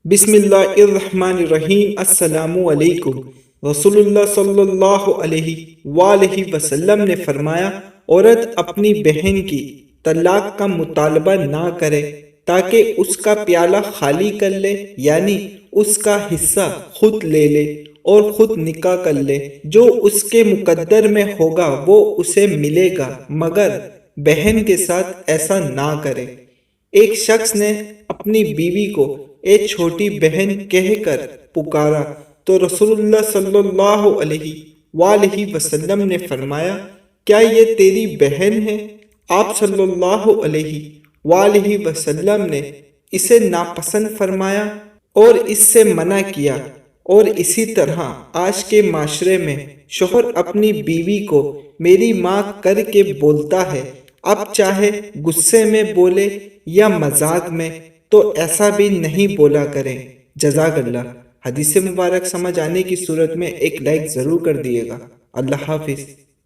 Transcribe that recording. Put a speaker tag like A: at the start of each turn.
A: بسم اللہ الرحمن الرحیم۔ السلام علیکم۔ رسول اللہ صلی اللہ علیہ وآلہ وسلم نے فرمایا، عورت اپنی بہن کی طلاق کا مطالبہ نہ کرے تاکہ اس کا پیالہ خالی کر لے، یعنی اس کا حصہ خود لے لے اور خود نکاح کر لے۔ جو اس کے مقدر میں ہوگا وہ اسے ملے گا، مگر بہن کے ساتھ ایسا نہ کرے۔ ایک شخص نے اپنی بیوی کو اے چھوٹی بہن کہہ کر پکارا تو رسول اللہ صلی اللہ علیہ وآلہ وسلم نے فرمایا، کیا یہ تیری بہن ہے؟ آپ صلی اللہ علیہ وآلہ وسلم نے اسے ناپسند فرمایا اور اس سے منع کیا۔ اور اسی طرح آج کے معاشرے میں شوہر اپنی بیوی کو میری ماں کر کے بولتا ہے، اب چاہے غصے میں بولے یا مذاق میں، تو ایسا بھی نہیں بولا کریں۔ جزاک اللہ۔ حدیث مبارک سمجھ آنے کی صورت میں ایک لائک ضرور کر دیے گا۔ اللہ حافظ۔